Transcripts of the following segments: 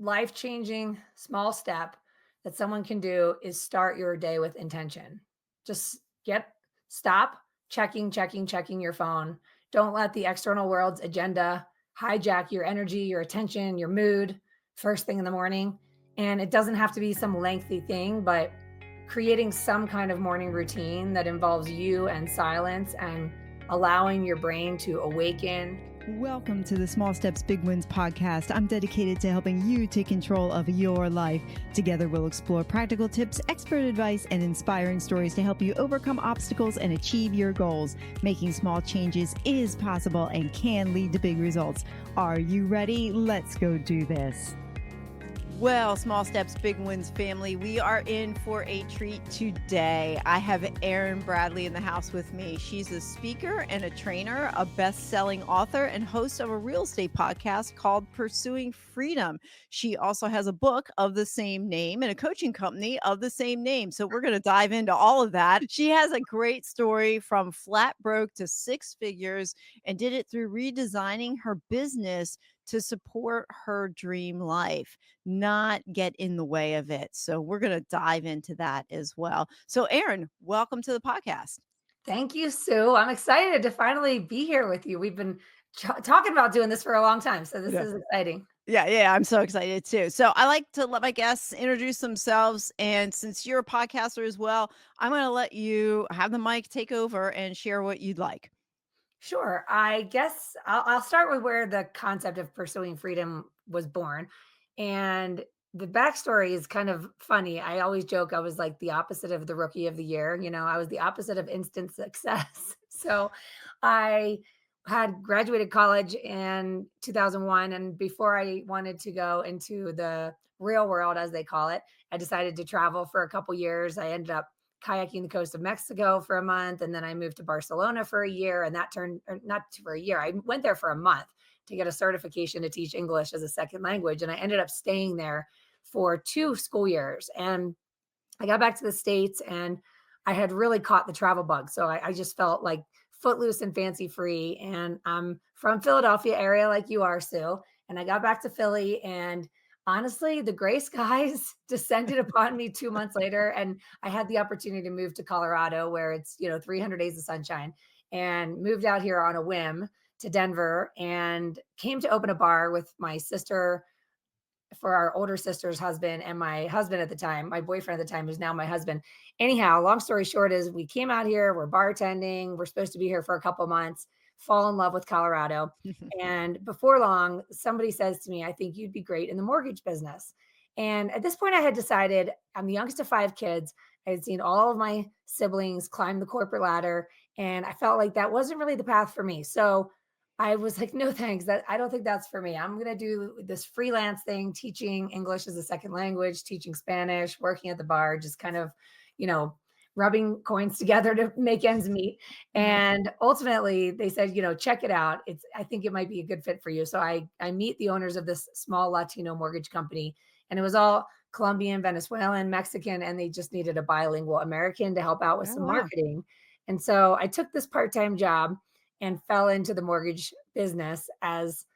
life-changing small step that someone can do is start your day with intention. Just stop checking your phone. Don't let the external world's agenda hijack your energy, your attention, your mood first thing in the morning. And it doesn't have to be some lengthy thing, but creating some kind of morning routine that involves you and silence and allowing your brain to awaken. Welcome to the Small Steps, Big Wins podcast. I'm dedicated to helping you take control of your life. Together, we'll explore practical tips, expert advice, and inspiring stories to help you overcome obstacles and achieve your goals. Making small changes is possible and can lead to big results. Are you ready? Let's go do this. Well, Small Steps, Big Wins family, we are in for a treat today. I have Erin Bradley in the house with me. She's a speaker and a trainer, a best-selling author, and host of a real estate podcast called Pursuing Freedom. She also has a book of the same name and a coaching company of the same name. So we're going to dive into all of that. She has a great story from flat broke to six figures and did it through redesigning her business to support her dream life, not get in the way of it. So we're going to dive into that as well. So Erin, welcome to the podcast. Thank you, Sue. I'm excited to finally be here with you. We've been talking about doing this for a long time, so this is exciting. Yeah, I'm so excited too. So I like to let my guests introduce themselves. And since you're a podcaster as well, I'm going to let you have the mic, take over, and share what you'd like. Sure. I guess I'll start with where the concept of pursuing freedom was born. And the backstory is kind of funny. I always joke I was like the opposite of the rookie of the year. I was the opposite of instant success. So I had graduated college in 2001. And before I wanted to go into the real world, as they call it, I decided to travel for a couple years. I ended up kayaking the coast of Mexico for a month. And then I moved to Barcelona for a year. And that turned, or not for a year, I went there for a month to get a certification to teach English as a second language. And I ended up staying there for 2 school years. And I got back to the States and I had really caught the travel bug. So I just felt like footloose and fancy free. And I'm from Philadelphia area like you are, Sue. And I got back to Philly and honestly, the gray skies descended upon me 2 months later. And I had the opportunity to move to Colorado where it's, 300 days of sunshine, and moved out here on a whim to Denver and came to open a bar with my sister, for our older sister's husband, and my husband at the time, my boyfriend at the time, who's now my husband. Anyhow, long story short is we came out here, we're bartending, we're supposed to be here for a couple months, fall in love with Colorado. And before long, somebody says to me, I think you'd be great in the mortgage business. And at this point, I had decided I'm the youngest of 5 kids. I had seen all of my siblings climb the corporate ladder, and I felt like that wasn't really the path for me. So I was like, no, thanks. I don't think that's for me. I'm going to do this freelance thing, teaching English as a second language, teaching Spanish, working at the bar, just kind of, you know, rubbing coins together to make ends meet. And ultimately they said, check it out. I think it might be a good fit for you. So I meet the owners of this small Latino mortgage company, and it was all Colombian, Venezuelan, Mexican, and they just needed a bilingual American to help out with some marketing. And so I took this part-time job and fell into the mortgage business as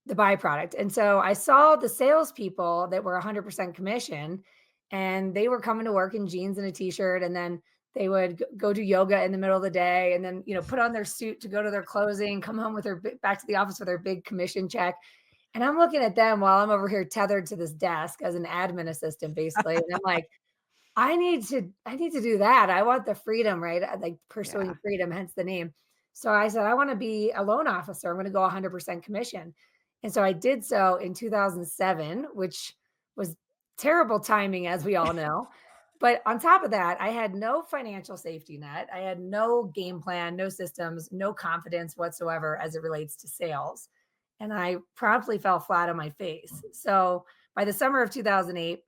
the byproduct. And so I saw the salespeople that were 100% commission, and they were coming to work in jeans and a t-shirt. And then they would go do yoga in the middle of the day, and then, put on their suit to go to their closing, come home with back to the office with their big commission check. And I'm looking at them while I'm over here tethered to this desk as an admin assistant, basically. And I'm like, I need to do that. I want the freedom, right? Like pursuing freedom, hence the name. So I said, I want to be a loan officer. I'm going to go 100% commission. And so I did so in 2007, which was terrible timing, as we all know. But on top of that, I had no financial safety net. I had no game plan, no systems, no confidence whatsoever as it relates to sales. And I promptly fell flat on my face. So by the summer of 2008,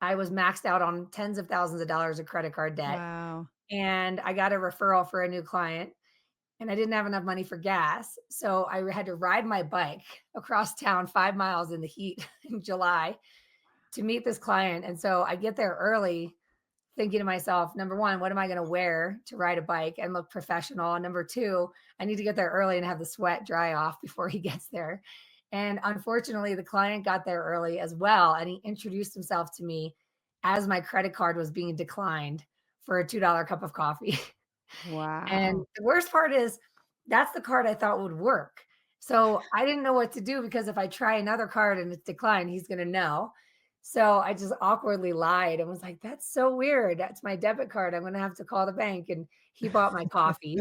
I was maxed out on tens of thousands of dollars of credit card debt. Wow. And I got a referral for a new client, and I didn't have enough money for gas. So I had to ride my bike across town 5 miles in the heat in July to meet this client. And so I get there early thinking to myself, number one, what am I going to wear to ride a bike and look professional? And number two, I need to get there early and have the sweat dry off before he gets there. And unfortunately, the client got there early as well. And he introduced himself to me as my credit card was being declined for a $2 cup of coffee. And Wow. the worst part is that's the card I thought would work. So I didn't know what to do because if I try another card and it's declined, he's going to know. So I just awkwardly lied and was like, that's so weird. That's my debit card. I'm going to have to call the bank. And he bought my coffee.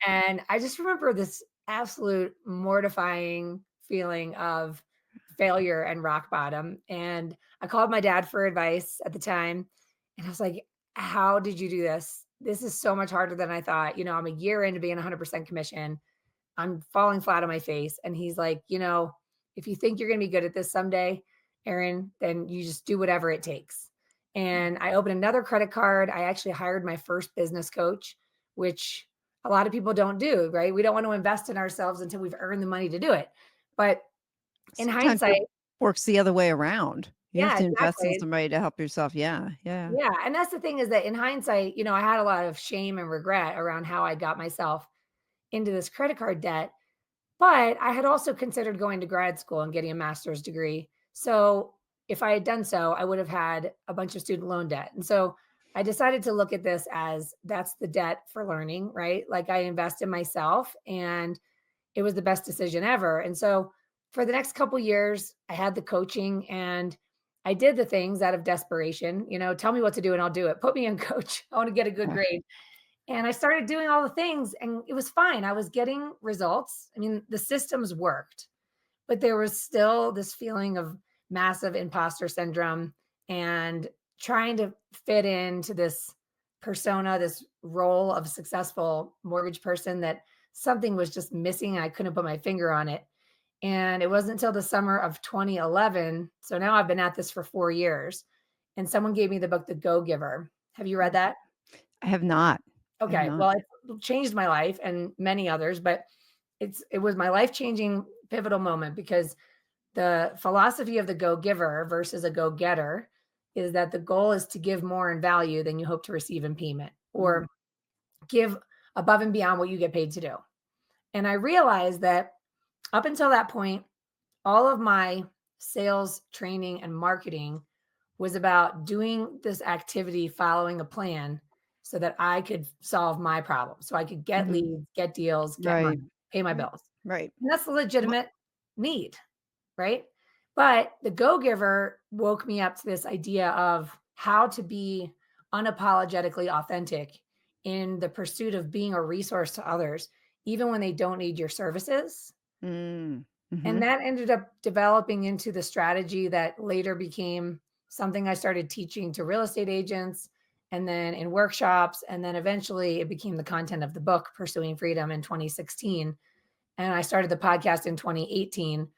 And I just remember this absolute mortifying feeling of failure and rock bottom. And I called my dad for advice at the time. And I was like, how did you do this? This is so much harder than I thought. I'm a year into being 100% commission. I'm falling flat on my face. And he's like, if you think you're going to be good at this someday, Erin, then you just do whatever it takes. And I opened another credit card. I actually hired my first business coach, which a lot of people don't do, right? We don't want to invest in ourselves until we've earned the money to do it. But in Sometimes it hindsight, works the other way around. You have yeah, to invest in exactly. somebody to help yourself. Yeah, yeah. Yeah. And that's the thing is that in hindsight, I had a lot of shame and regret around how I got myself into this credit card debt. But I had also considered going to grad school and getting a master's degree. So if I had done so, I would have had a bunch of student loan debt. And so I decided to look at this as that's the debt for learning, right? Like I invest in myself and it was the best decision ever. And so for the next couple years, I had the coaching and I did the things out of desperation, tell me what to do and I'll do it. Put me in coach. I want to get a good Yeah. grade. And I started doing all the things and it was fine. I was getting results. I mean, the systems worked, but there was still this feeling of massive imposter syndrome and trying to fit into this persona, this role of successful mortgage person that something was just missing. I couldn't put my finger on it. And it wasn't until the summer of 2011. So now I've been at this for 4 years. And someone gave me the book, The Go Giver. Have you read that? I have not. I have Okay, not. well, it changed my life and many others, but it was my life-changing pivotal moment because the philosophy of the go-giver versus a go-getter is that the goal is to give more in value than you hope to receive in payment Mm, or give above and beyond what you get paid to do. And I realized that up until that point, all of my sales training and marketing was about doing this activity following a plan so that I could solve my problem. So I could get mhm. leads, get deals, get Right. money, pay my Right. bills. Right. And that's a Wha legitimate need, right? But the go giver woke me up to this idea of how to be unapologetically authentic in the pursuit of being a resource to others, even when they don't need your services. Mm. And Mhm. that ended up developing into the strategy that later became something I started teaching to real estate agents and then in workshops. And then eventually it became the content of the book, Pursuing Freedom, in 2016. And I started the podcast in 2018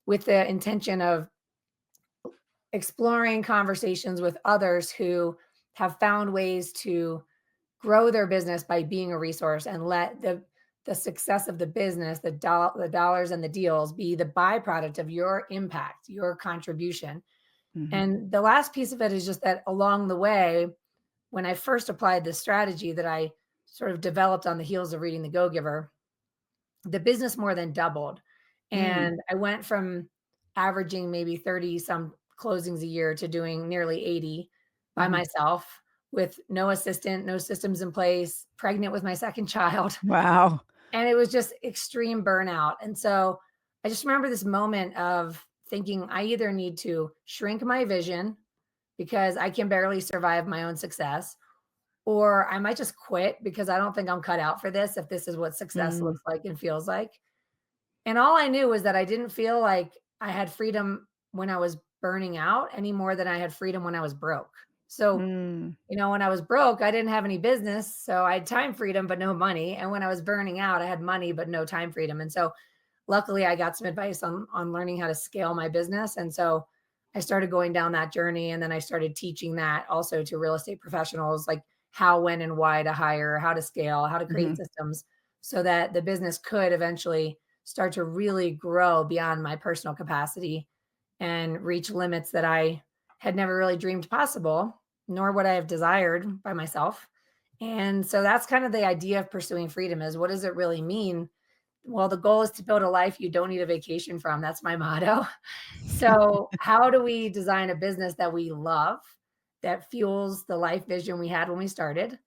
with the intention of exploring conversations with others who have found ways to grow their business by being a resource and let the success of the business, the dollars and the deals be the byproduct of your impact, your contribution. Mhm. And the last piece of it is just that along the way, when I first applied this strategy that I sort of developed on the heels of reading The Go Giver, the business more than doubled. Mm. And I went from averaging maybe 30 some closings a year to doing nearly 80 by Mhm. myself with no assistant, no systems in place, pregnant with my second child. Wow. And it was just extreme burnout. And so I just remember this moment of thinking I either need to shrink my vision because I can barely survive my own success, or I might just quit because I don't think I'm cut out for this if this is what success Mm. looks like and feels like. And all I knew was that I didn't feel like I had freedom when I was burning out any more than I had freedom when I was broke. So, Mm. when I was broke, I didn't have any business. So I had time freedom, but no money. And when I was burning out, I had money, but no time freedom. And so luckily I got some advice on learning how to scale my business. And so I started going down that journey. And then I started teaching that also to real estate professionals, like how, when, and why to hire, how to scale, how to create Mhm. systems so that the business could eventually start to really grow beyond my personal capacity and reach limits that I had never really dreamed possible, nor would I have desired by myself. And so that's kind of the idea of pursuing freedom is what does it really mean Well, the goal is to build a life you don't need a vacation from. That's my motto. So, how do we design a business that we love, that fuels the life vision we had when we started,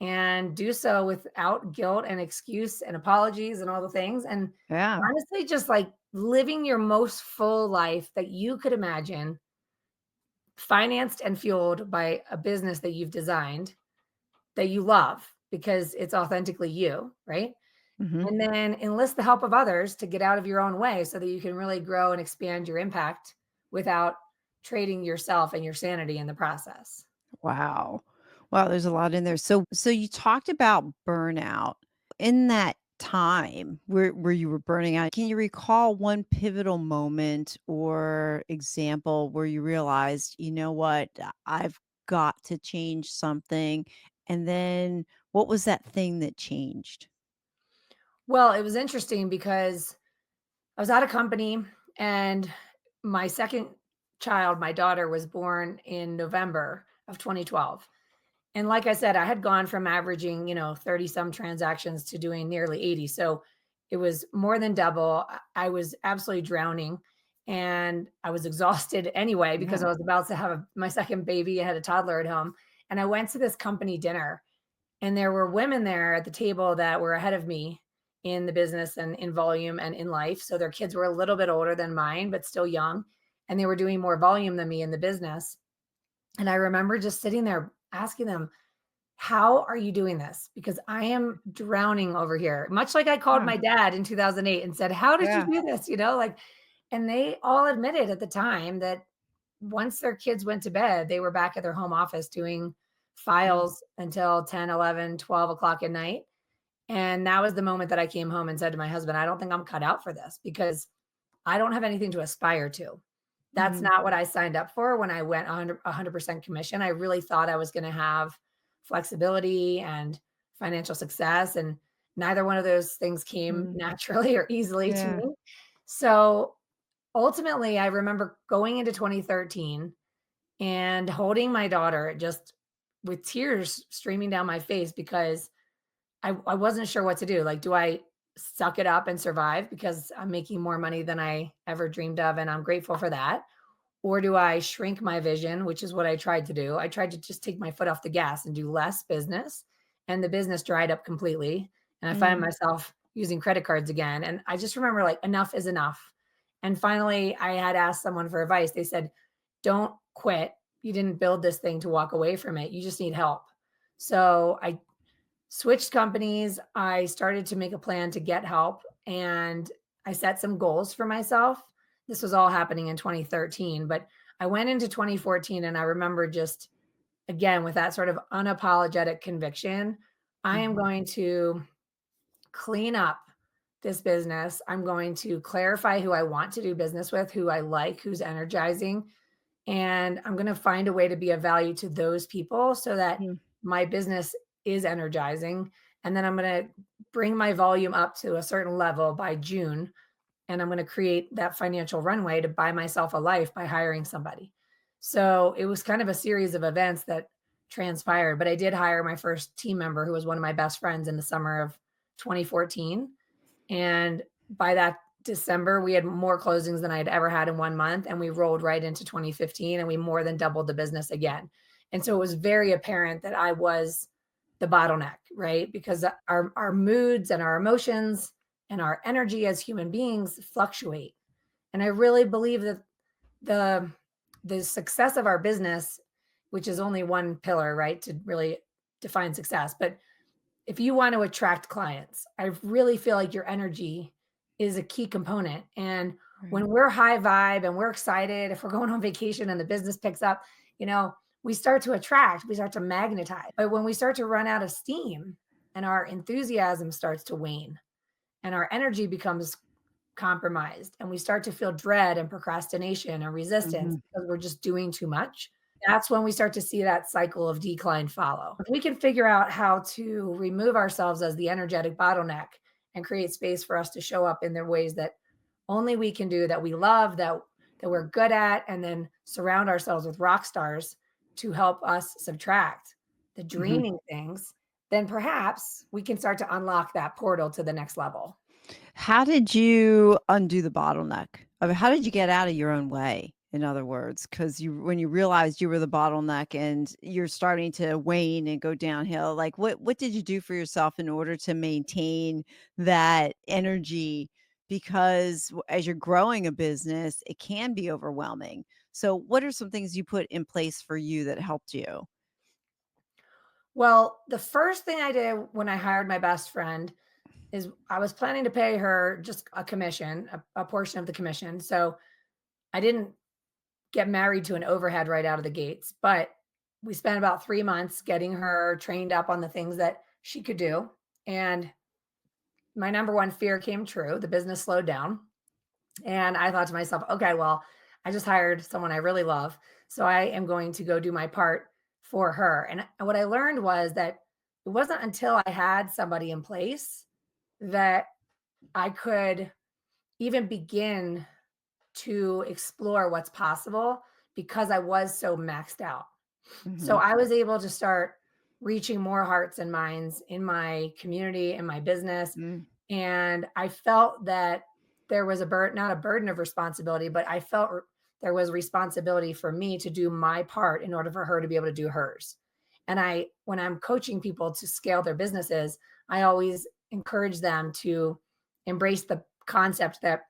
and do so without guilt and excuse and apologies and all the things? And Yeah. honestly, just like living your most full life that you could imagine, financed and fueled by a business that you've designed that you love because it's authentically you, right? Hmm. And then enlist the help of others to get out of your own way so that you can really grow and expand your impact without trading yourself and your sanity in the process. Wow. Wow, there's a lot in there. So you talked about burnout. In that time where you were burning out, can you recall one pivotal moment or example where you realized, you know what, I've got to change something? And then what was that thing that changed? Well, it was interesting because I was at a company and my second child, my daughter, was born in November of 2012. And like I said, I had gone from averaging, 30 some transactions to doing nearly 80. So it was more than double. I was absolutely drowning and I was exhausted anyway because Yeah. I was about to have my second baby. I had a toddler at home. And I went to this company dinner and there were women there at the table that were ahead of me in the business and in volume and in life. So their kids were a little bit older than mine, but still young. And they were doing more volume than me in the business. And I remember just sitting there asking them, how are you doing this? Because I am drowning over here. Much like I called Yeah. my dad in 2008 and said, "How did you Yeah. do this?" Like, and they all admitted at the time that once their kids went to bed, they were back at their home office doing Mm. files until 10, 11, 12 o'clock at night. And that was the moment that I came home and said to my husband, I don't think I'm cut out for this because I don't have anything to aspire to. That's Mhm. not what I signed up for when I went 100% commission. I really thought I was going to have flexibility and financial success. And neither one of those things came Mhm. naturally or easily to Yeah. me. So ultimately, I remember going into 2013 and holding my daughter just with tears streaming down my face because I wasn't sure what to do. Like, do I suck it up and survive because I'm making more money than I ever dreamed of, and I'm grateful for that? Or do I shrink my vision, which is what I tried to do? I tried to just take my foot off the gas and do less business, and the business dried up completely. And I find Mm. myself using credit cards again. And I just remember like enough is enough. And finally, I had asked someone for advice. They said, don't quit. You didn't build this thing to walk away from it. You just need help. So I switched companies. I started to make a plan to get help and I set some goals for myself. This was all happening in 2013, but I went into 2014 and I remember just again with that sort of unapologetic conviction, I am Mhm. going to clean up this business. I'm going to clarify who I want to do business with, who I like, who's energizing, and I'm going to find a way to be of value to those people so that Mm. my business is energizing. And then I'm going to bring my volume up to a certain level by June. And I'm going to create that financial runway to buy myself a life by hiring somebody. So it was kind of a series of events that transpired. But I did hire my first team member who was one of my best friends in the summer of 2014. And by that December, we had more closings than I had ever had in 1 month. And we rolled right into 2015 and we more than doubled the business again. And so it was very apparent that I was the bottleneck, right? Because our moods and our emotions and our energy as human beings fluctuate. And I really believe that the the success of our business, which is only one pillar, right, to really define success, but if you want to attract clients, I really feel like your energy is a key component. And when Right. we're high vibe and we're excited, if we're going on vacation and the business picks up, you know, we start to attract, we start to magnetize. But when we start to run out of steam and our enthusiasm starts to wane and our energy becomes compromised and we start to feel dread and procrastination and resistance Mhm. because we're just doing too much, that's when we start to see that cycle of decline follow. If we can figure out how to remove ourselves as the energetic bottleneck and create space for us to show up in the ways that only we can do, that we love, that we're good at, and then surround ourselves with rock stars to help us subtract the Mhm. draining things, then perhaps we can start to unlock that portal to the next level. How did you undo the bottleneck? I mean, how did you get out of your own way? In other words, because when you realized you were the bottleneck and you're starting to wane and go downhill, like what did you do for yourself in order to maintain that energy? Because as you're growing a business, it can be overwhelming. So, what are some things you put in place for you that helped you? Well, the first thing I did when I hired my best friend is I was planning to pay her just a commission, a portion of the commission. So I didn't get married to an overhead right out of the gates, but we spent about 3 months getting her trained up on the things that she could do. And my number one fear came true. The business slowed down. And I thought to myself, okay, well, I just hired someone I really love. So I am going to go do my part for her. And what I learned was that it wasn't until I had somebody in place that I could even begin to explore what's possible because I was so maxed out. So Mhm. I was able to start reaching more hearts and minds in my community, in my business. Mm. And I felt that there was a burden, not a burden of responsibility, but I felt there was responsibility for me to do my part in order for her to be able to do hers. And when I'm coaching people to scale their businesses, I always encourage them to embrace the concept that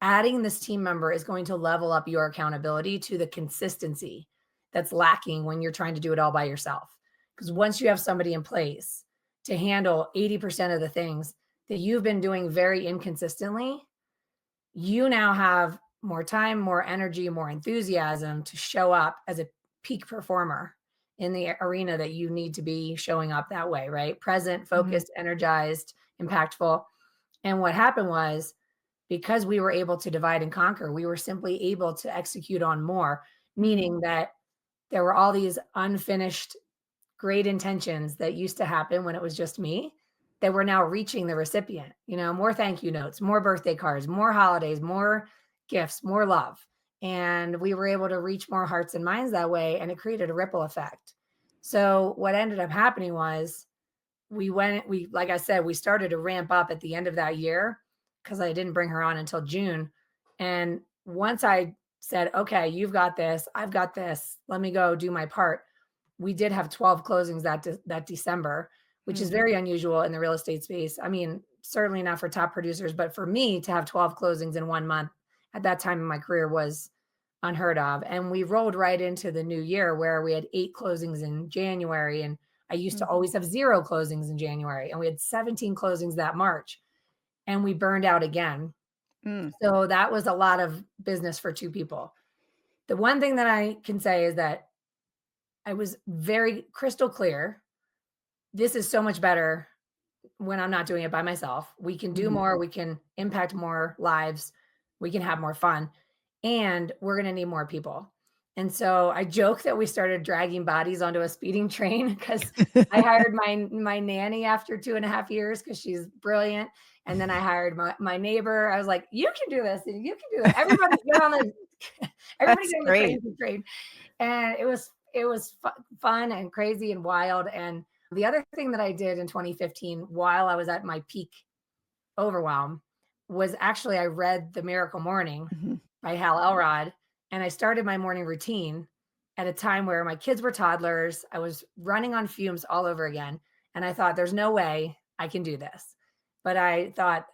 adding this team member is going to level up your accountability to the consistency that's lacking when you're trying to do it all by yourself. Because once you have somebody in place to handle 80% of the things that you've been doing very inconsistently, you now have more time, more energy, more enthusiasm to show up as a peak performer in the arena that you need to be showing up that way, right? Present, Mhm. focused, energized, impactful. And what happened was because we were able to divide and conquer, we were simply able to execute on more, Mhm. meaning that there were all these unfinished great intentions that used to happen when it was just me that were now reaching the recipient, more thank you notes, more birthday cards, more holidays, more gifts, more love. And we were able to reach more hearts and minds that way. And it created a ripple effect. So what ended up happening was like I said, we started to ramp up at the end of that year because I didn't bring her on until June. And once I said, okay, you've got this, I've got this, let me go do my part. We did have 12 closings that December, which is Mm. very unusual in the real estate space. I mean, certainly not for top producers, but for me to have 12 closings in 1 month at that time in my career was unheard of. And we rolled right into the new year where we had 8 closings in January. And I used to Mm. always have 0 closings in January. And we had 17 closings that March. And we burned out again. Mm. So that was a lot of business for 2 people. The one thing that I can say is that I was very crystal clear. This is so much better when I'm not doing it by myself. We can do Mhm. more, we can impact more lives, we can have more fun, and we're going to need more people. And so I joke that we started dragging bodies onto a speeding train because I hired my nanny after 2.5 years because she's brilliant. And then I hired my neighbor. I was like, you can do this and you can do that. Everybody get on the everybody That's get on the great. crazy train. And it was fun and crazy and wild. And the other thing that I did in 2015 while I was at my peak overwhelm was actually I read The Miracle Morning Mhm. by Hal Elrod, and I started my morning routine at a time where my kids were toddlers. I was running on fumes all over again, and I thought, "There's no way I can do this." But I thought,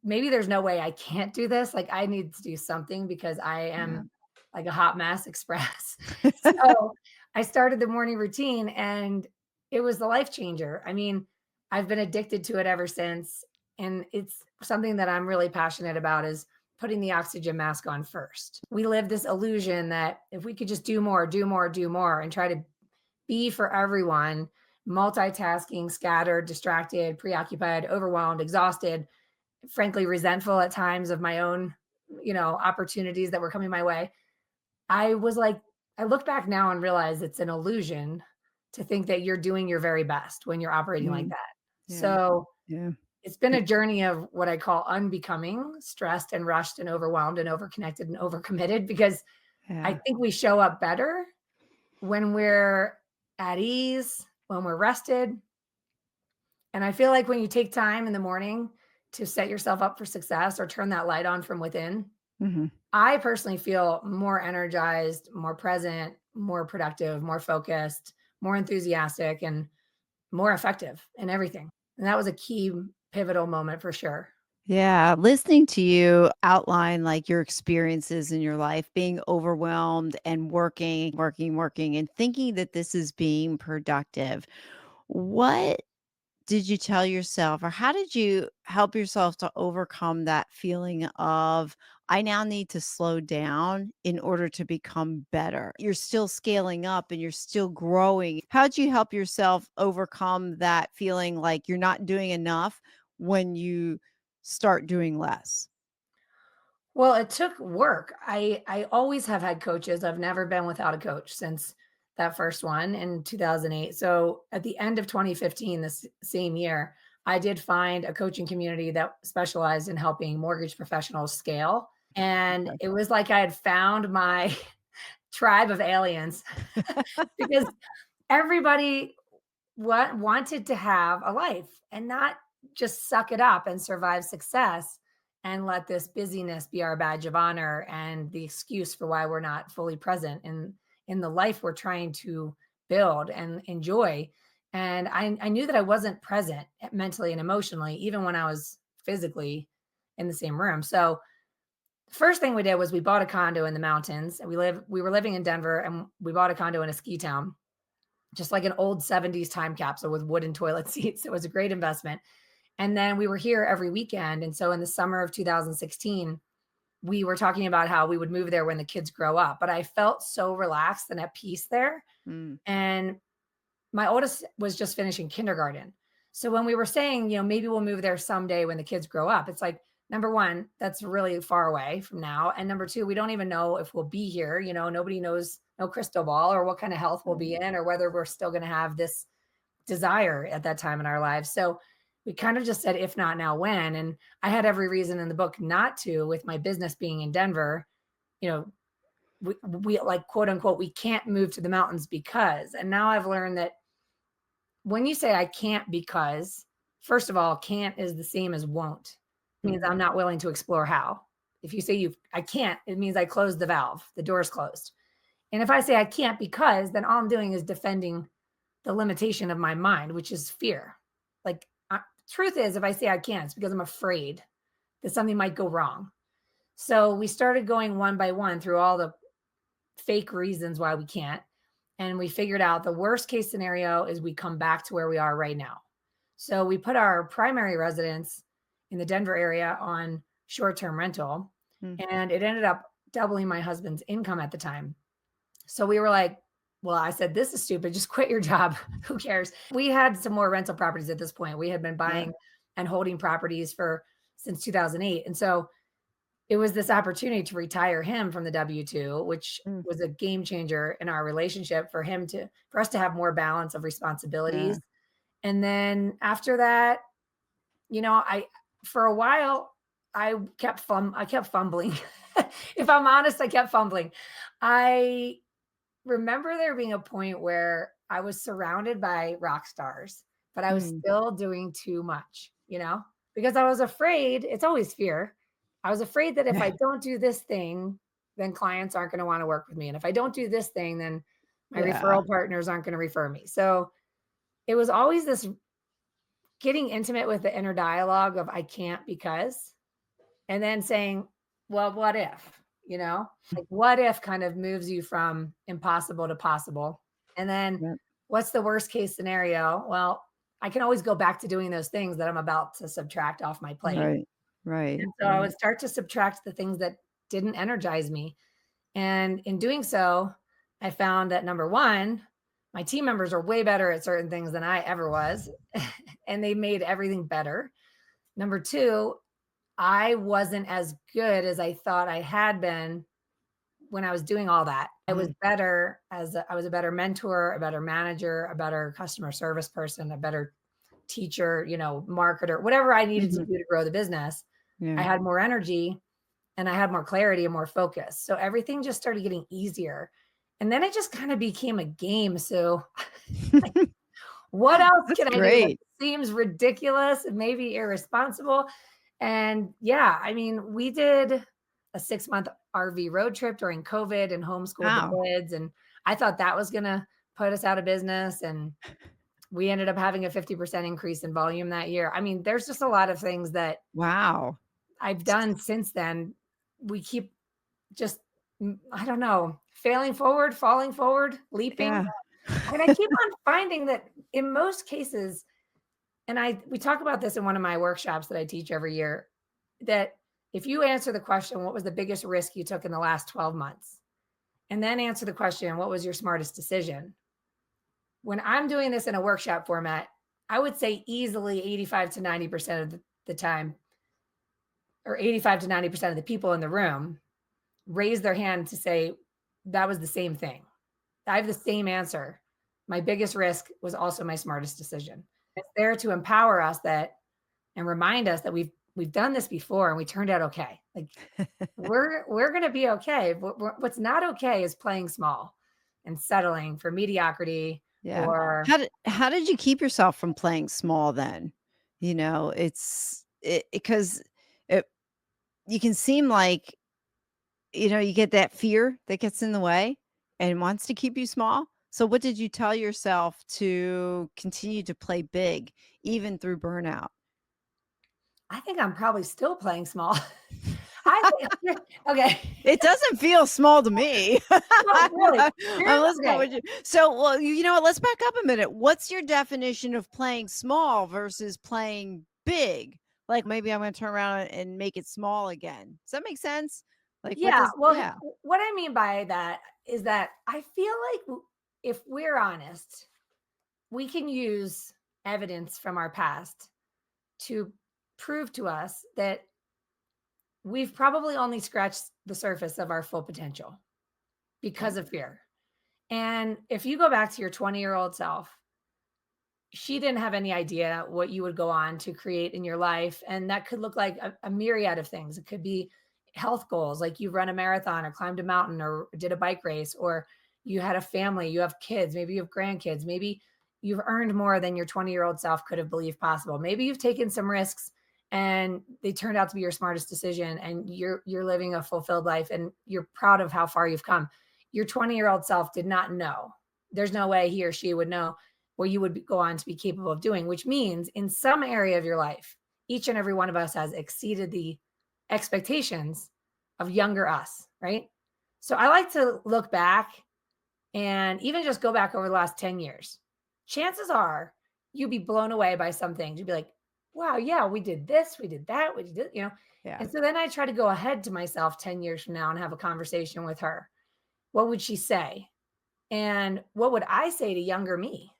maybe there's no way I can't do this. Like I need to do something because I Yeah. am like a hot mess express. So I started the morning routine and it was the life changer. I mean, I've been addicted to it ever since. And it's something that I'm really passionate about is putting the oxygen mask on first. We live this illusion that if we could just do more, do more, do more, and try to be for everyone, multitasking, scattered, distracted, preoccupied, overwhelmed, exhausted, frankly, resentful at times of my own, opportunities that were coming my way. I was like, I look back now and realize it's an illusion to think that you're doing your very best when you're operating like Mm. that. Yeah. So Yeah. it's been a journey of what I call unbecoming stressed and rushed and overwhelmed and overconnected and overcommitted because I Yeah. think we show up better when we're at ease, when we're rested. And I feel like when you take time in the morning to set yourself up for success or turn that light on from within, Mhm. I personally feel more energized, more present, more productive, more focused, more enthusiastic, and more effective in everything. And that was a key pivotal moment for sure. Yeah, listening to you outline like your experiences in your life, being overwhelmed and working, and thinking that this is being productive. What did you tell yourself, or how did you help yourself to overcome that feeling of, I now need to slow down in order to become better? You're still scaling up and you're still growing. How'd you help yourself overcome that feeling like you're not doing enough when you start doing less? Well, it took work. I always have had coaches. I've never been without a coach since that first one in 2008. So at the end of 2015, this same year, I did find a coaching community that specialized in helping mortgage professionals scale. And Okay. it was like I had found my tribe of aliens because everybody wanted to have a life and not just suck it up and survive success and let this busyness be our badge of honor and the excuse for why we're not fully present in the life we're trying to build and enjoy. And I knew that I wasn't present mentally and emotionally, even when I was physically in the same room. So the first thing we did was we bought a condo in the mountains, and we were living in Denver, and we bought a condo in a ski town, just like an old 70s time capsule with wooden toilet seats. It was a great investment. And then we were here every weekend. And so in the summer of 2016, we were talking about how we would move there when the kids grow up. But I felt so relaxed and at peace there. Mm, And my oldest was just finishing kindergarten. So when we were saying, maybe we'll move there someday when the kids grow up, it's like, number one, that's really far away from now. And number two, we don't even know if we'll be here. Nobody knows, no crystal ball or what kind of health we'll be right. in or whether we're still going to have this desire at that time in our lives. So we kind of just said, if not now, when? And I had every reason in the book not to, with my business being in Denver. You know, we like, quote unquote, we can't move to the mountains because. And now I've learned that when you say I can't because, first of all, can't is the same as won't. It means Mhm. I'm not willing to explore how. If you say I can't, it means I closed the valve, the door's closed. And if I say I can't because, then all I'm doing is defending the limitation of my mind, which is fear. Like, truth is, if I say I can't, it's because I'm afraid that something might go wrong. So we started going one by one through all the fake reasons why we can't. And we figured out the worst case scenario is we come back to where we are right now. So we put our primary residence in the Denver area on short term rental, Mm, and it ended up doubling my husband's income at the time. So we were like, well, I said, this is stupid. Just quit your job. Who cares? We had some more rental properties at this point. We had been yeah. buying and holding properties for since 2008. And so it was this opportunity to retire him from the W-2, which Mm, was a game changer in our relationship for us to have more balance of yeah. responsibilities. And then after that, I for a while I kept fumbling. If I'm honest, I kept fumbling. I remember there being a point where I was surrounded by rock stars, but I was Mm, still doing too much, because I was afraid. It's always fear. I was afraid that if yeah. I don't do this thing, then clients aren't going to want to work with me. And if I don't do this thing, then my Yeah. referral partners aren't going to refer me. So it was always this getting intimate with the inner dialogue of I can't because, and then saying, well, what if, like what if kind of moves you from impossible to possible. And then Yep. what's the worst case scenario? Well, I can always go back to doing those things that I'm about to subtract off my plate. Right. Right. And so I Right. would start to subtract the things that didn't energize me. And in doing so, I found that number one, my team members are way better at certain things than I ever was. And they made everything better. Number two, I wasn't as good as I thought I had been when I was doing all that. I was Mhm. better I was a better mentor, a better manager, a better customer service person, a better teacher, marketer, whatever I needed to Mhm. do to grow the business. I Yeah. had more energy and I had more clarity and more focus. So everything just started getting easier. And then it just kind of became a game. So what else That's can I do that great. seems ridiculous and maybe irresponsible? And yeah, I mean, we did a 6-month RV road trip during COVID and homeschooled the Wow. kids. And I thought that was going to put us out of business. And we ended up having a 50% increase in volume that year. I mean, there's just a lot of things that Wow. I've done since then. We keep just, I don't know, failing forward, falling forward, leaping. Yeah. And I keep on finding that in most cases, and we talk about this in one of my workshops that I teach every year, that if you answer the question, what was the biggest risk you took in the last 12 months? And then answer the question, what was your smartest decision? When I'm doing this in a workshop format, I would say easily 85 to 90% of the time, or 85 to 90% of the people in the room raise their hand to say, that was the same thing. I have the same answer. My biggest risk was also my smartest decision. It's there to empower us that and remind us that we've done this before and we turned out okay. Like we're going to be okay. What's not okay is playing small and settling for mediocrity Yeah. or How did you keep yourself from playing small then? It's it because it you can seem like, you get that fear that gets in the way and wants to keep you small. So what did you tell yourself to continue to play big even through burnout? I think I'm probably still playing small. I think okay. It doesn't feel small to me. No, really. I'm Here's listening to okay. what you so, well, you know what? Let's back up a minute. What's your definition of playing small versus playing big? Like, maybe I'm gonna turn around and make it small again. Does that make sense? Like, what Yeah, does well, yeah. what I mean by that is that I feel like if we're honest, we can use evidence from our past to prove to us that we've probably only scratched the surface of our full potential Okay. because of fear. And if you go back to your 20-year-old self, she didn't have any idea what you would go on to create in your life. And that could look like a myriad of things. It could be health goals, like you run a marathon or climbed a mountain or did a bike race, or you had a family, you have kids, maybe you have grandkids, maybe you've earned more than your 20-year-old self could have believed possible. Maybe you've taken some risks and they turned out to be your smartest decision and you're living a fulfilled life and you're proud of how far you've come. Your 20-year-old self did not know. There's no way he or she would know what you would go on to be capable of doing, which means in some area of your life, each and every one of us has exceeded the expectations of younger us, right? So I like to look back and even just go back over the last 10 years. Chances are you'd be blown away by some things. You'd be like, wow, yeah, we did this, we did that, we did it, Yeah. And so then I try to go ahead to myself 10 years from now and have a conversation with her. What would she say? And what would I say to younger me?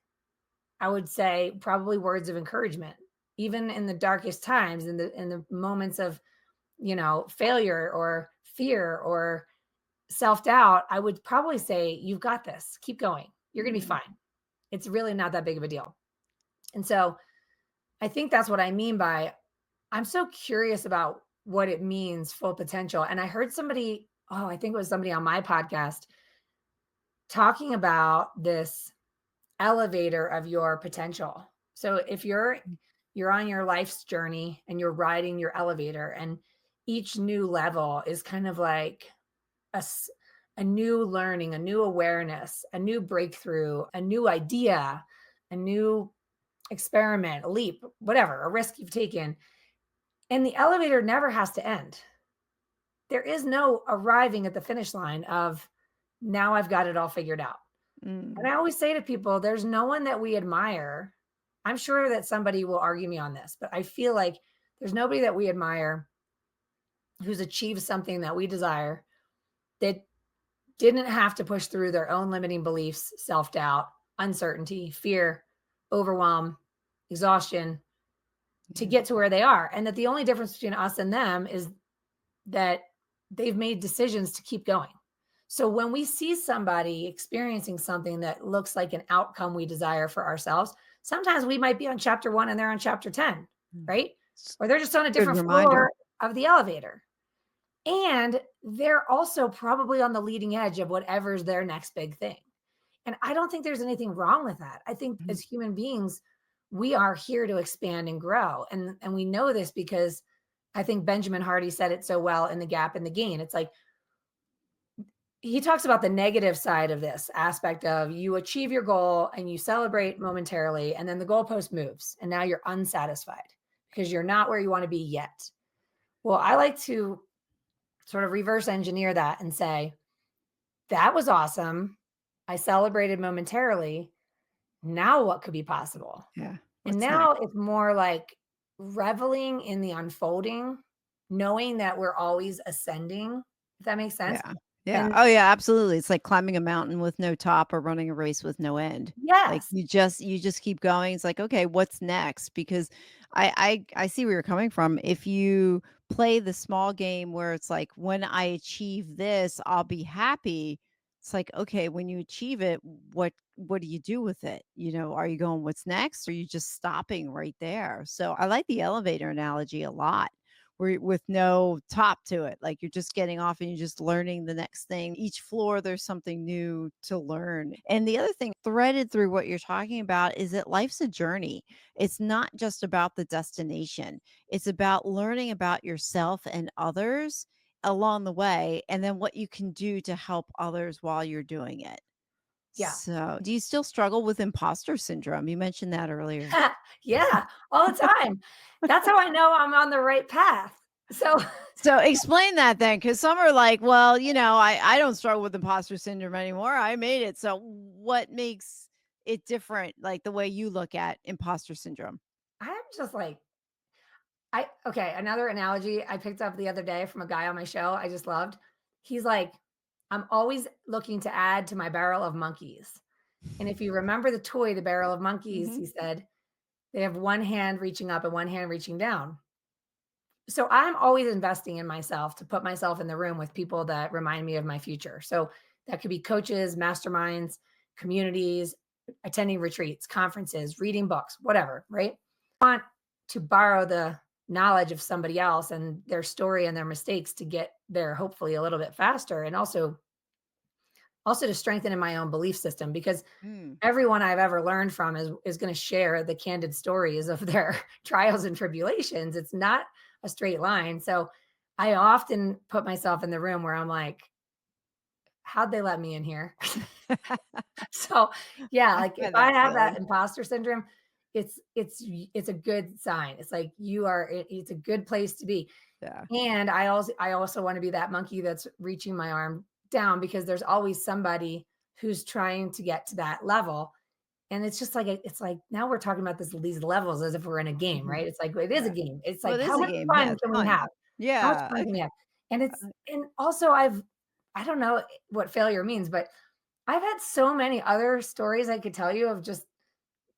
I would say probably words of encouragement, even in the darkest times, in the moments of, failure or fear or self-doubt, I would probably say, "You've got this. Keep going. You're gonna be Mm. fine. It's really not that big of a deal." And so I think that's what I mean by I'm so curious about what it means, full potential. And I heard somebody, oh, I think it was somebody on my podcast talking about this elevator of your potential. So if you're on your life's journey and you're riding your elevator and each new level is kind of like a s- a new learning, a new awareness, a new breakthrough, a new idea, a new experiment, a leap, whatever, a risk you've taken. And the elevator never has to end. There is no arriving at the finish line of now I've got it all figured out. And Mm. I always say to people, there's no one that we admire. I'm sure that somebody will argue me on this, but I feel like there's nobody that we admire who's achieved something that we desire that didn't have to push through their own limiting beliefs, self doubt, uncertainty, fear, overwhelm, exhaustion to Yeah. get to where they are. And that the only difference between us and them is that they've made decisions to keep going. So when we see somebody experiencing something that looks like an outcome we desire for ourselves, sometimes we might be on chapter 1 and they're on chapter 10, Mm. right? S Or they're just on a Good different reminder. floor of the elevator. And they're also probably on the leading edge of whatever's their next big thing. And I don't think there's anything wrong with that. I think Mhm. as human beings, we are here to expand and grow. And we know this because I think Benjamin Hardy said it so well in The Gap and the Gain. It's like he talks about the negative side of this aspect of you achieve your goal and you celebrate momentarily, and then the goalpost moves, and now you're unsatisfied because you're not where you want to be yet. Well, I like to sort of reverse engineer that and say, that was awesome. I celebrated momentarily. Now what could be possible? Yeah. And What's now next? it's more like reveling in the unfolding, knowing that we're always ascending, if that makes sense. Yeah. Yeah. And Oh, yeah, absolutely. It's like climbing a mountain with no top or running a race with no end. Like yes, you just keep going. It's like, okay, what's next? Because I see where you're coming from. If you play the small game where it's like when I achieve this, I'll be happy. It's like, okay, when you achieve it, what do you do with it? Are you going what's next? Or are you just stopping right there? So I like the elevator analogy a lot where with no top to it. Like you're just getting off and you're just learning the next thing. Each floor, there's something new to learn. And the other thing threaded through what you're talking about is that life's a journey. It's not just about the destination, it's about learning about yourself and others along the way, and then what you can do to help others while you're doing it. yeah. So, do you still struggle with imposter syndrome? You mentioned that earlier. Yeah, all the time. That's how I know I'm on the right path. So, So explain that then, because some are like, well, I don't struggle with imposter syndrome anymore. I made it. So what makes it different, like the way you look at imposter syndrome? I'm just like, I okay, another analogy I picked up the other day from a guy on my show I just loved. He's like, "I'm always looking to add to my barrel of monkeys." And if you remember the toy, the barrel of monkeys, Hmm. he said, they have one hand reaching up and one hand reaching down. So I'm always investing in myself to put myself in the room with people that remind me of my future. So that could be coaches, masterminds, communities, attending retreats, conferences, reading books, whatever, right? I want to borrow the knowledge of somebody else and their story and their mistakes to get there hopefully a little bit faster, and also to strengthen in my own belief system, because Mm. everyone I've ever learned from is going to share the candid stories of their trials and tribulations. It's not a straight line. So I often put myself in the room where I'm like, how'd they let me in here? So yeah, I like if find I that have that silly. imposter syndrome, it's a good sign. It's like it's a good place to be. Yeah. And I also want to be that monkey that's reaching my arm down, because there's always somebody who's trying to get to that level. And it's just like it's like now we're talking about these levels as if we're in a game, Hmm. right? It's like it is a Yeah. game. It's Well, like it is how a much game. Yeah, fun it's can we fun. have? How much Yeah. fun can we have? And Uh, also I don't know what failure means, but I've had so many other stories I could tell you of just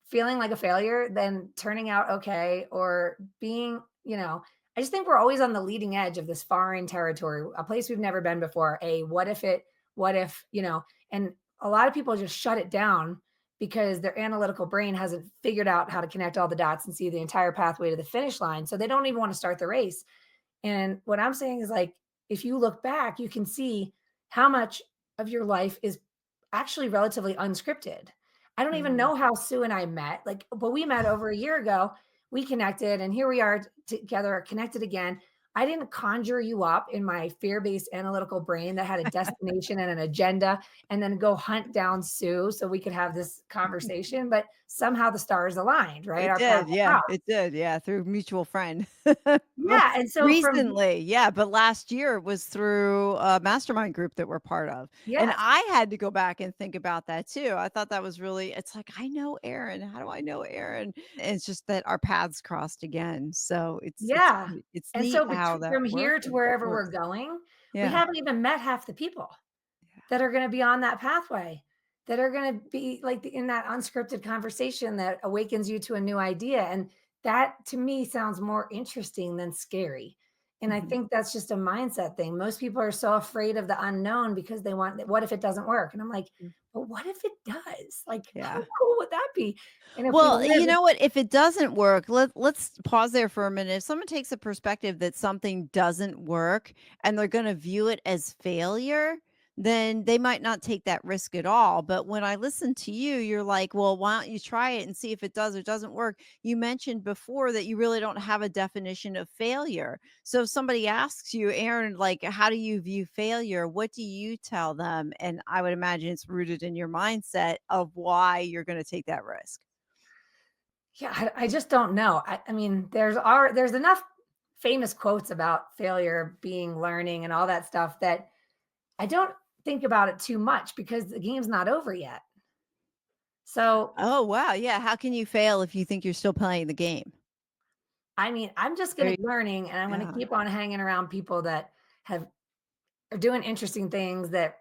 feeling like a failure than turning out okay, or being, I just think we're always on the leading edge of this foreign territory, a place we've never been before. A what if, and a lot of people just shut it down because their analytical brain hasn't figured out how to connect all the dots and see the entire pathway to the finish line. So they don't even want to start the race. And what I'm saying is like, if you look back, you can see how much of your life is actually relatively unscripted. I don't even mm. know how Sue and I met. Like, but we met over a year ago. We connected, and here we are together, connected again. I didn't conjure you up in my fear based analytical brain that had a destination and an agenda, and then go hunt down Sue so we could have this conversation. But somehow the stars aligned, right? It Our paths did, yeah, crossed. it did, yeah, through mutual friend. Well, Yeah. And so from, recently, yeah, but last year it was through a mastermind group that we're part of, and yes, I had to go back and think about that too. I thought that was really it's like, I know Erin, how do I know Erin? And it's just that our paths crossed again, so yeah. it's And neat so how that from here to wherever we're works. going, we Yeah, haven't even met half the people yeah, that are gonna be on that pathway, that are gonna be like in that unscripted conversation that awakens you to a new idea. And that to me sounds more interesting than scary. And I mhm. think that's just a mindset thing. Most people are so afraid of the unknown because they want, what if it doesn't work? And I'm like, Mm, but what if it does? Like, how yeah. cool would that be? And if we Well, live, you know what? If it doesn't work, let's pause there for a minute. If someone takes a perspective that something doesn't work and they're going to view it as failure, then they might not take that risk at all. But when I listen to you, you're like, well, why don't you try it and see if it does or doesn't work? You mentioned before that you really don't have a definition of failure. So if somebody asks you, Aaron, like, how do you view failure? What do you tell them? And I would imagine it's rooted in your mindset of why you're going to take that risk. Yeah, I just don't know. I mean, there's enough famous quotes about failure being learning and all that stuff that I don't think about it too much because the game's not over yet. So, Oh, wow. Yeah. How can you fail if you think you're still playing the game? I mean, I'm just There going you to keep learning and I'm going to Yeah. keep on hanging around people that have are doing interesting things that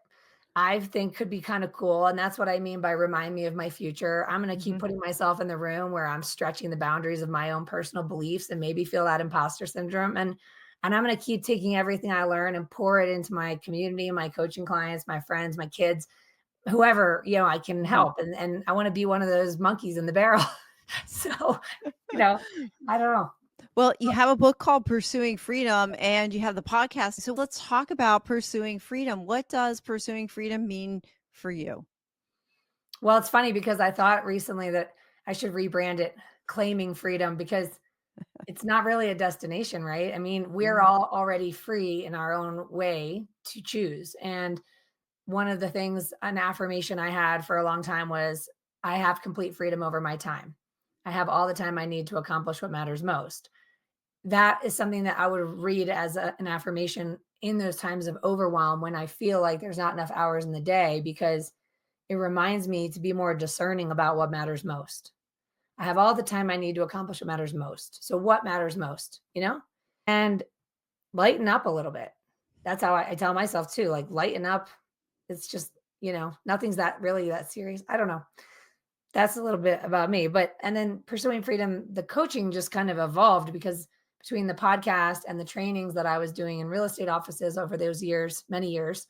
I think could be kind of cool. And that's what I mean by remind me of my future. I'm going to keep Mhm. putting myself in the room where I'm stretching the boundaries of my own personal beliefs and maybe feel that imposter syndrome. And I'm going to keep taking everything I learn and pour it into my community, my coaching clients, my friends, my kids, whoever, I can Mhm. help. And I want to be one of those monkeys in the barrel. So, you know, I don't know. Well, you have a book called Pursuing Freedom and you have the podcast. So let's talk about pursuing freedom. What does pursuing freedom mean for you? Well, it's funny because I thought recently that I should rebrand it Claiming Freedom because it's not really a destination, right? I mean, we're Mhm. all already free in our own way to choose. And one of the things, an affirmation I had for a long time was I have complete freedom over my time. I have all the time I need to accomplish what matters most. That is something that I would read as an affirmation in those times of overwhelm when I feel like there's not enough hours in the day because it reminds me to be more discerning about what matters most. I have all the time I need to accomplish what matters most. So what matters most, And lighten up a little bit. That's how I tell myself too, like lighten up. It's just, nothing's that really that serious. I don't know. That's a little bit about me. But and then pursuing freedom, the coaching just kind of evolved because between the podcast and the trainings that I was doing in real estate offices over those years, many years,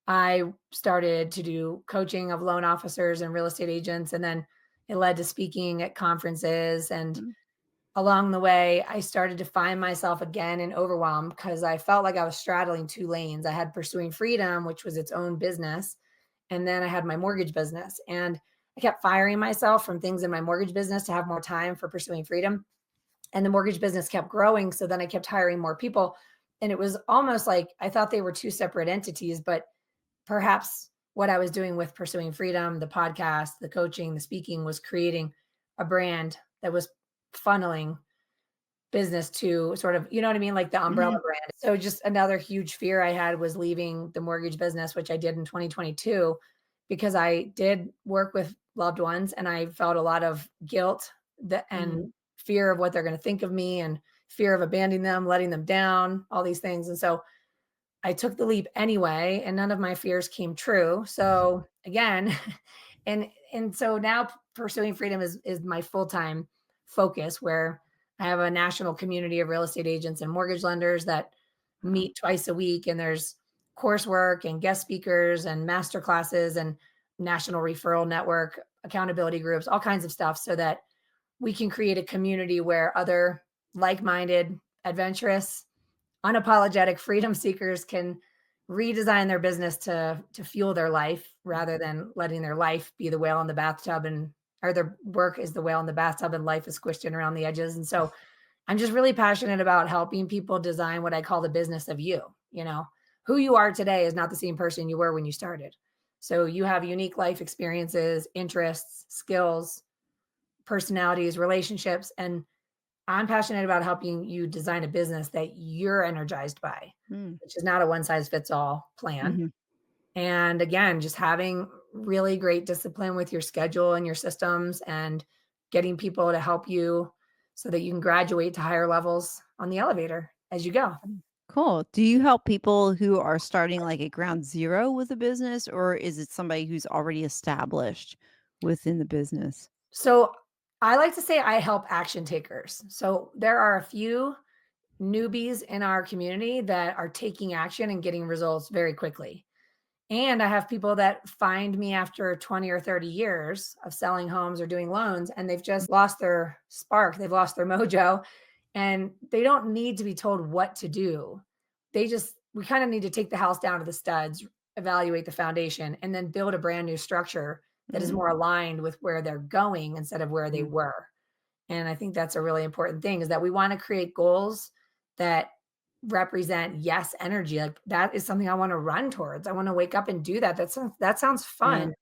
I started to do coaching of loan officers and real estate agents. And then it led to speaking at conferences. And Mm, along the way, I started to find myself again in overwhelm because I felt like I was straddling two lanes. I had pursuing freedom, which was its own business. And then I had my mortgage business. And I kept firing myself from things in my mortgage business to have more time for pursuing freedom. And the mortgage business kept growing. So then I kept hiring more people. And it was almost like I thought they were two separate entities, but perhaps what I was doing with Pursuing Freedom, the podcast, the coaching, the speaking was creating a brand that was funneling business to sort of, you know what I mean? Like the umbrella mhm, brand. So just another huge fear I had was leaving the mortgage business, which I did in 2022, because I did work with loved ones and I felt a lot of guilt mhm, and fear of what they're going to think of me and fear of abandoning them, letting them down, all these things. And so I took the leap anyway, and none of my fears came true. So again, and so now pursuing freedom is my full-time focus where I have a national community of real estate agents and mortgage lenders that wow, meet twice a week and there's coursework and guest speakers and master classes and national referral network, accountability groups, all kinds of stuff so that we can create a community where other like-minded, adventurous unapologetic freedom seekers can redesign their business to fuel their life rather than letting their life be the whale in the bathtub and or their work is the whale in the bathtub and life is squished in around the edges. And so I'm just really passionate about helping people design what I call the business of you. Who you are today is not the same person you were when you started. So you have unique life experiences, interests, skills, personalities, relationships, and I'm passionate about helping you design a business that you're energized by, mm, which is not a one size fits all plan. mhm. And again, just having really great discipline with your schedule and your systems and getting people to help you so that you can graduate to higher levels on the elevator as you go. Cool. Do you help people who are starting like at ground zero with a business, or is it somebody who's already established within the business? So I like to say I help action takers. So there are a few newbies in our community that are taking action and getting results very quickly. And I have people that find me after 20 or 30 years of selling homes or doing loans, and they've just lost their spark. They've lost their mojo, and they don't need to be told what to do. We kind of need to take the house down to the studs, evaluate the foundation, and then build a brand new structure that is Mhm. more aligned with where they're going instead of where they Mhm. were. And I think that's a really important thing is that we want to create goals that represent yes energy. Like that is something I want to run towards. I want to wake up and do that. That sounds Yeah. fun.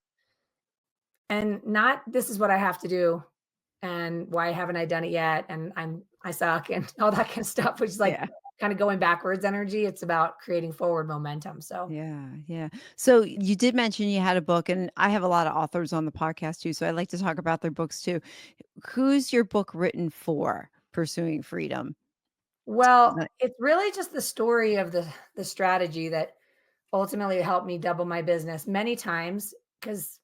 And not this is what I have to do and why haven't I done it yet? And I suck and all that kind of stuff, which is like Yeah. kind of going backwards energy. It's about creating forward momentum. So Yeah, yeah. So you did mention you had a book, and I have a lot of authors on the podcast too, so I like to talk about their books too. Who's your book written for? Pursuing Freedom. well, Like it's really just the story of the strategy that ultimately helped me double my business many times because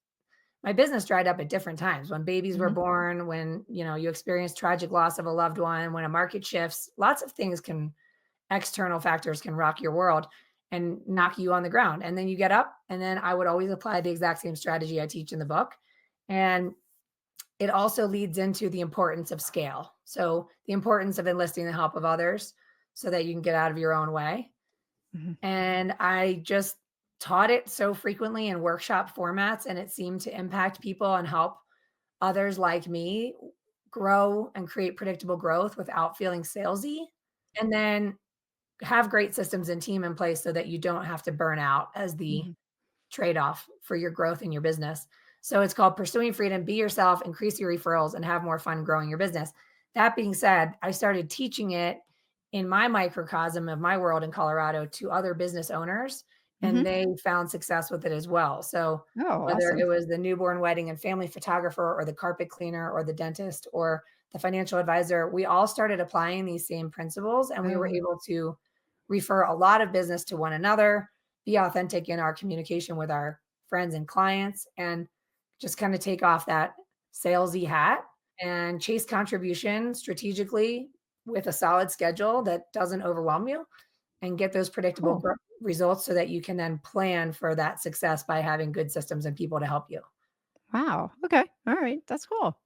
my business dried up at different times when babies were mhm, born, when you experience tragic loss of a loved one, when a market shifts, lots of things can external factors can rock your world and knock you on the ground. And then you get up, and then I would always apply the exact same strategy I teach in the book. And it also leads into the importance of scale. So, the importance of enlisting the help of others so that you can get out of your own way. mhm, And I just taught it so frequently in workshop formats, and it seemed to impact people and help others like me grow and create predictable growth without feeling salesy. And then have great systems and team in place so that you don't have to burn out as the mhm. trade-off for your growth in your business. So it's called Pursuing Freedom, Be Yourself, Increase Your Referrals, and Have More Fun Growing Your Business. That being said, I started teaching it in my microcosm of my world in Colorado to other business owners, and Mhm. they found success with it as well. So Oh, whether awesome. it was the newborn wedding and family photographer or the carpet cleaner or the dentist or the financial advisor, we all started applying these same principles and we were Oh, able to refer a lot of business to one another, be authentic in our communication with our friends and clients, and just kind of take off that salesy hat and chase contribution strategically with a solid schedule that doesn't overwhelm you and get those predictable cool. results so that you can then plan for that success by having good systems and people to help you. Wow. Okay. All right. That's cool.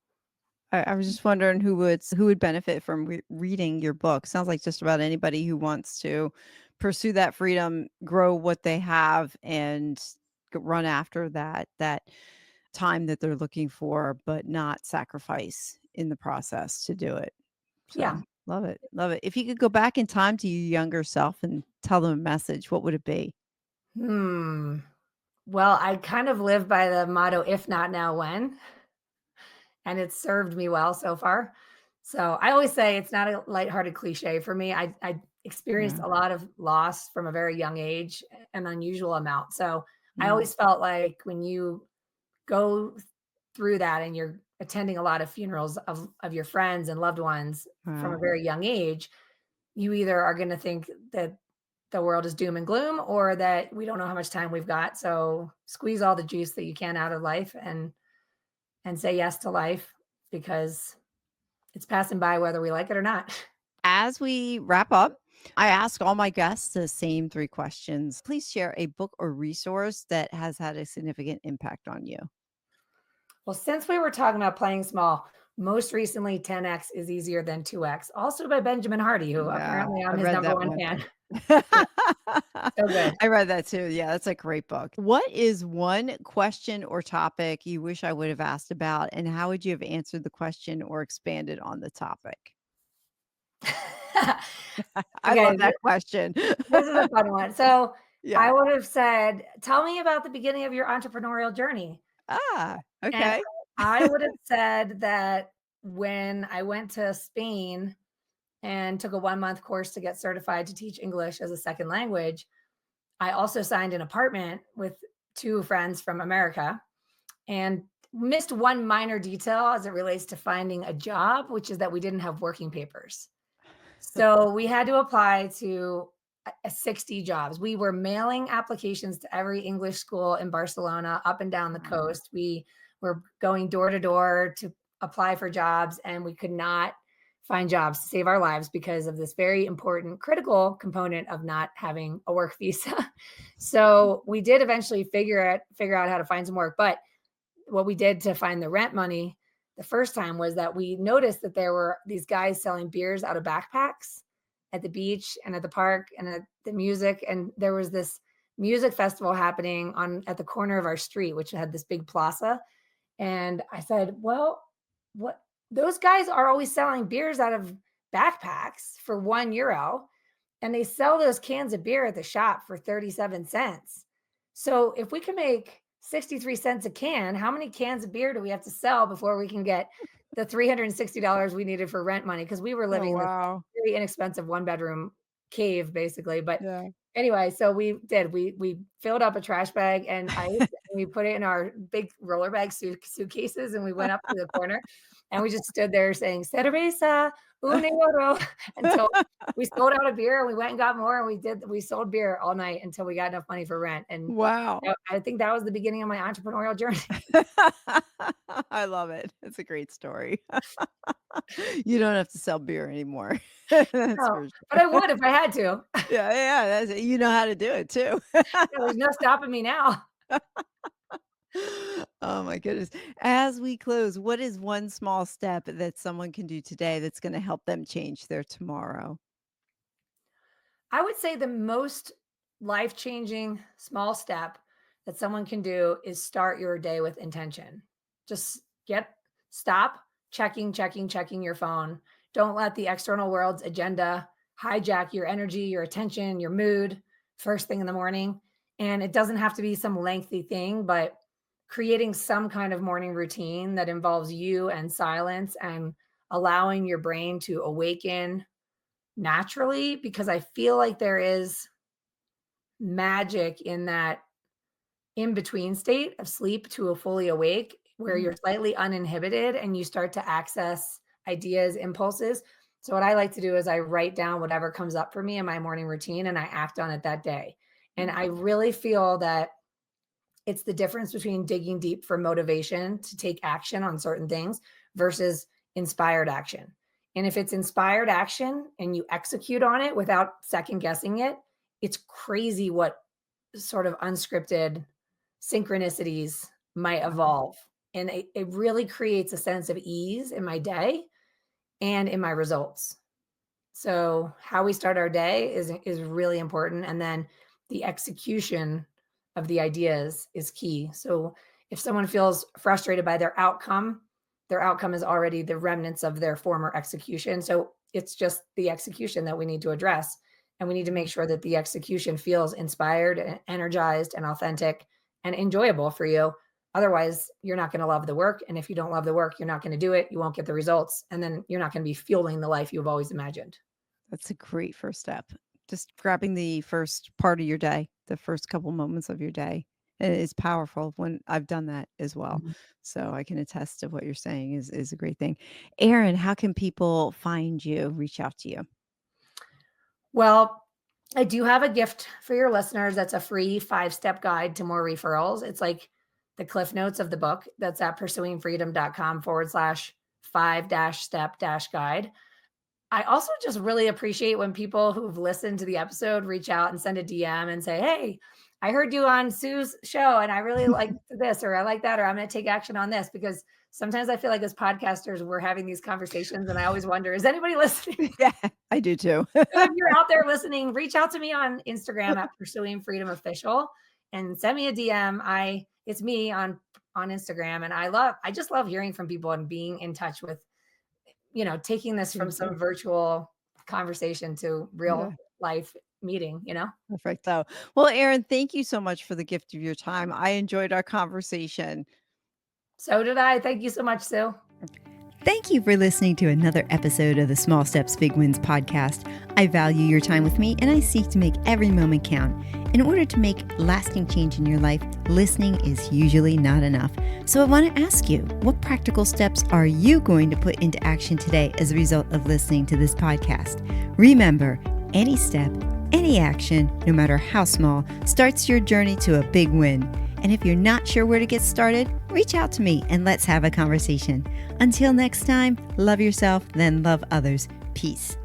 I was just wondering who would benefit from reading your book. Sounds like just about anybody who wants to pursue that freedom, grow what they have, and run after that time that they're looking for, but not sacrifice in the process to do it. So Yeah. love it, love it. If you could go back in time to your younger self and tell them a message, what would it be? Hmm. Well, I kind of live by the motto, if not now, when? And it's served me well so far. So I always say it's not a lighthearted cliche for me. I experienced Yeah. a lot of loss from a very young age, an unusual amount. So I Mm, always felt like when you go through that and you're attending a lot of funerals of your friends and loved ones from a wow. very young age, you either are going to think that the world is doom and gloom or that we don't know how much time we've got. So squeeze all the juice that you can out of life and say yes to life because it's passing by whether we like it or not. As we wrap up, I ask all my guests the same three questions. Please share a book or resource that has had a significant impact on you. Well, since we were talking about playing small, most recently 10x is easier than 2x, also by Benjamin Hardy, who Yeah, apparently I'm I his read number that one one. fan. Yeah, so good. I read that too. Yeah, that's a great book. What is one question or topic you wish I would have asked about, and how would you have answered the question or expanded on the topic? I Okay, love that question. this is a fun one. So Yeah. I would have said, "Tell me about the beginning of your entrepreneurial journey." Ah, And okay. I would have said that when I went to Spain and took a 1-month course to get certified to teach English as a second language, I also signed an apartment with 2 friends from America and missed one minor detail as it relates to finding a job, which is that we didn't have working papers. So we had to apply to 60 jobs. We were mailing applications to every English school in Barcelona, up and down the Wow. coast. We were going door to door to apply for jobs, and we could not find jobs to save our lives because of this very important, critical component of not having a work visa. So we did eventually figure out how to find some work, but what we did to find the rent money the first time was that we noticed that there were these guys selling beers out of backpacks at the beach and at the park and at the music. And there was this music festival happening at the corner of our street, which had this big plaza. And I said, well, what those guys are always selling beers out of backpacks for €1 and they sell those cans of beer at the shop for 37 cents. So if we can make 63 cents a can, how many cans of beer do we have to sell before we can get the $360 we needed for rent money? Because we were Oh, living in this wow. very inexpensive one bedroom cave, basically. But Yeah. anyway, so we filled up a trash bag and ice, and we put it in our big roller bag suitcases, and we went up to the corner, and we just stood there saying, "Cerveza, un euro," until we sold out of beer, and we went and got more, and we sold beer all night until we got enough money for rent, and Wow. I think that was the beginning of my entrepreneurial journey. I love it. It's a great story. You don't have to sell beer anymore. That's No, for but sure. I would if I had to. Yeah, yeah, that's it. You know how to do it too. Yeah, there's no stopping me now. Oh my goodness. As we close, what is one small step that someone can do today that's gonna help them change their tomorrow? I would say the most life-changing small step that someone can do is start your day with intention. Just stop checking your phone. Don't let the external world's agenda hijack your energy, your attention, your mood first thing in the morning. And it doesn't have to be some lengthy thing, but creating some kind of morning routine that involves you and silence and allowing your brain to awaken naturally, because I feel like there is magic in that in between state of sleep to a fully awake where Mhm. you're slightly uninhibited and you start to access ideas, impulses. So, what I like to do is I write down whatever comes up for me in my morning routine and I act on it that day. And I really feel that it's the difference between digging deep for motivation to take action on certain things versus inspired action. And if it's inspired action and you execute on it without second guessing it, it's crazy what sort of unscripted synchronicities might Wow. evolve. And it really creates a sense of ease in my day and in my results. So how we start our day is really important, and then the execution of the ideas is key. So if someone feels frustrated by their outcome is already the remnants of their former execution. So it's just the execution that we need to address, and we need to make sure that the execution feels inspired and energized and authentic and enjoyable for you. Otherwise, you're not going to love the work, and if you don't love the work, you're not going to do it. You won't get the results, and then you're not going to be fueling the life you've always imagined. That's a great first step. Just grabbing the first part of your day, the first couple moments of your day. It is powerful when I've done that as well. Mhm. So I can attest to what you're saying is a great thing. Erin, how can people find you, reach out to you? Well, I do have a gift for your listeners. That's a free 5-step guide to more referrals. It's like the cliff notes of the book. That's at pursuingfreedom.com/5 step guide. I also just really appreciate when people who've listened to the episode reach out and send a DM and say, "Hey, I heard you on Sue's show and I really like this, or I like that, or I'm going to take action on this." Because sometimes I feel like as podcasters, we're having these conversations and I always wonder, is anybody listening? Yeah, I do too. So if you're out there listening, reach out to me on Instagram at Pursuing Freedom Official and send me a DM. It's me on Instagram, and I just love hearing from people and being in touch with, taking this from People. some virtual conversation to Yeah. real life meeting. Perfect. So, well, Erin, thank you so much for the gift of your time. I enjoyed our conversation. So did I. Thank you so much, Sue. Thank you for listening to another episode of the Small Steps, Big Wins podcast. I value your time with me and I seek to make every moment count. In order to make lasting change in your life, listening is usually not enough. So I want to ask you, what practical steps are you going to put into action today as a result of listening to this podcast? Remember, any step, any action, no matter how small, starts your journey to a big win. And if you're not sure where to get started, reach out to me and let's have a conversation. Until next time, love yourself, then love others. Peace.